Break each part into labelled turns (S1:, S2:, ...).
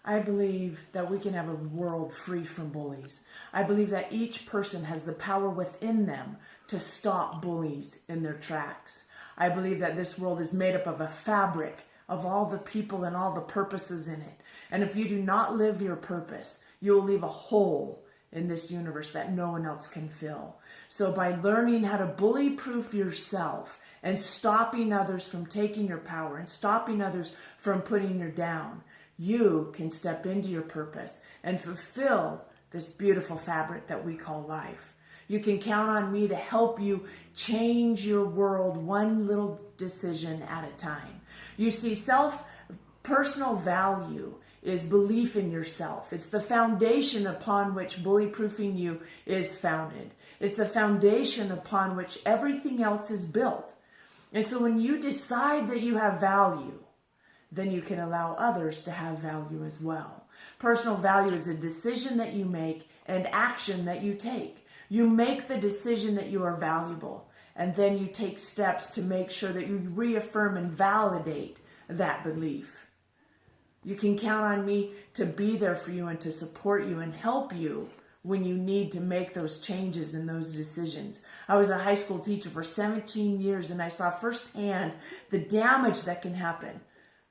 S1: I believe that we can have a world free from bullies. I believe that each person has the power within them to stop bullies in their tracks. I believe that this world is made up of a fabric of all the people and all the purposes in it. And if you do not live your purpose, you will leave a hole in this universe that no one else can fill. So by learning how to bully-proof yourself and stopping others from taking your power and stopping others from putting you down, you can step into your purpose and fulfill this beautiful fabric that we call life. You can count on me to help you change your world one little decision at a time. You see, personal value is belief in yourself. It's the foundation upon which bully-proofing you is founded. It's the foundation upon which everything else is built. And so when you decide that you have value, then you can allow others to have value as well. Personal value is a decision that you make and action that you take. You make the decision that you are valuable, and then you take steps to make sure that you reaffirm and validate that belief. You can count on me to be there for you and to support you and help you when you need to make those changes and those decisions. I was a high school teacher for 17 years, and I saw firsthand the damage that can happen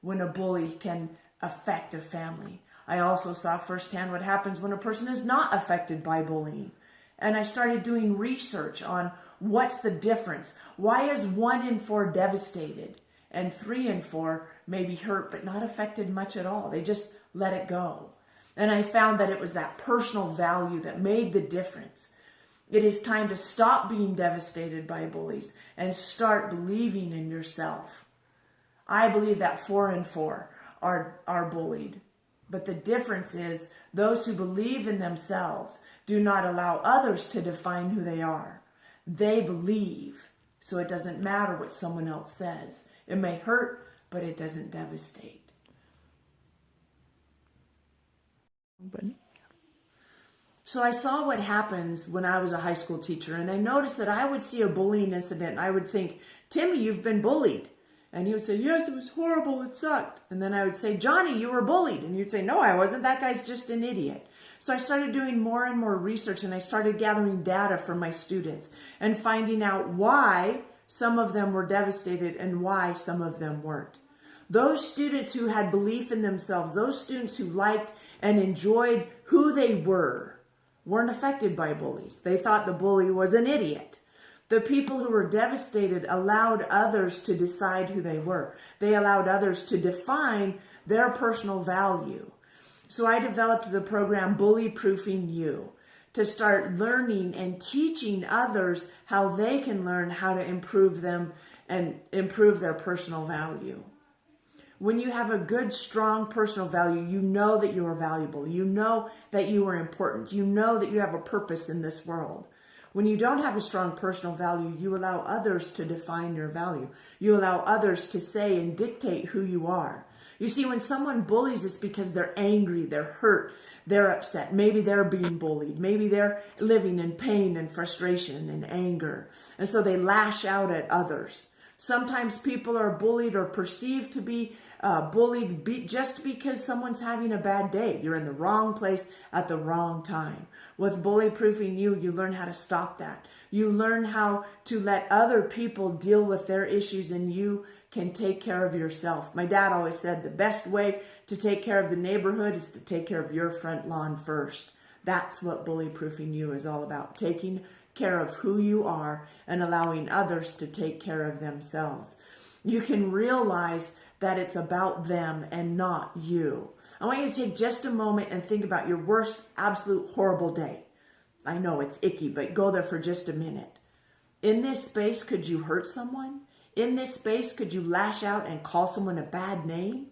S1: when a bully can affect a family. I also saw firsthand what happens when a person is not affected by bullying. And I started doing research on what's the difference. Why is 1 in 4 devastated and 3 in 4 maybe hurt but not affected much at all? They just let it go. And I found that it was that personal value that made the difference. It is time to stop being devastated by bullies and start believing in yourself. I believe that 4 in 4 are bullied. But the difference is those who believe in themselves do not allow others to define who they are. They believe, so it doesn't matter what someone else says. It may hurt, but it doesn't devastate. So I saw what happens when I was a high school teacher, and I noticed that I would see a bullying incident, and I would think, Timmy, you've been bullied. And he would say, yes, it was horrible, it sucked. And then I would say, Johnny, you were bullied. And you'd say, no, I wasn't. That guy's just an idiot. So I started doing more and more research, and I started gathering data from my students and finding out why some of them were devastated and why some of them weren't. Those students who had belief in themselves, those students who liked and enjoyed who they weren't affected by bullies. They thought the bully was an idiot. The people who were devastated allowed others to decide who they were. They allowed others to define their personal value. So I developed the program Bully Proofing You to start learning and teaching others how they can learn how to improve them and improve their personal value. When you have a good, strong personal value, you know that you are valuable. You know that you are important. You know that you have a purpose in this world. When you don't have a strong personal value, you allow others to define your value. You allow others to say and dictate who you are. You see, when someone bullies, it's because they're angry, they're hurt, they're upset. Maybe they're being bullied. Maybe they're living in pain and frustration and anger. And so they lash out at others. Sometimes people are bullied or perceived to be bullied just because someone's having a bad day. You're in the wrong place at the wrong time. With Bully Proofing You, you learn how to stop that. You learn how to let other people deal with their issues, and you can take care of yourself. My dad always said the best way to take care of the neighborhood is to take care of your front lawn first. That's what Bully Proofing You is all about, taking care of who you are and allowing others to take care of themselves. You can realize that it's about them and not you. I want you to take just a moment and think about your worst, absolute horrible day. I know it's icky, but go there for just a minute. In this space, could you hurt someone? In this space, could you lash out and call someone a bad name?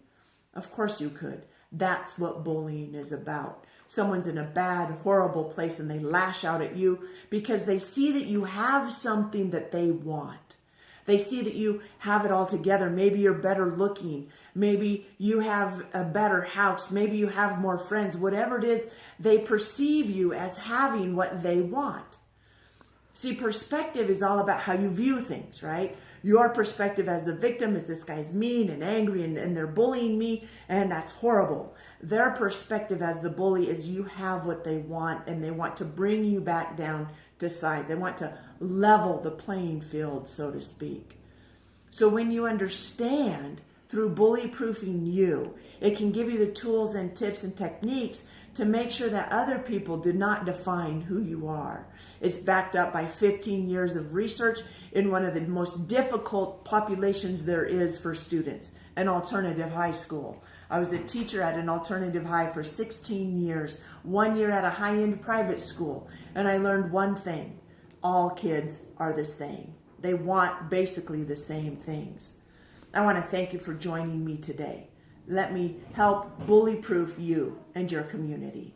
S1: Of course you could. That's what bullying is about. Someone's in a bad, horrible place and they lash out at you because they see that you have something that they want. They see that you have it all together. Maybe you're better looking. Maybe you have a better house. Maybe you have more friends. Whatever it is, they perceive you as having what they want. See, perspective is all about how you view things, right? Your perspective as the victim is this guy's mean and angry and they're bullying me and that's horrible. Their perspective as the bully is you have what they want and they want to bring you back down to size. They want to level the playing field, so to speak. So when you understand through bully-proofing you, it can give you the tools and tips and techniques to make sure that other people do not define who you are. It's backed up by 15 years of research in one of the most difficult populations there is for students, an alternative high school. I was a teacher at an alternative high for 16 years, 1 year at a high-end private school, and I learned one thing: all kids are the same. They want basically the same things. I want to thank you for joining me today. Let me help bully-proof you and your community.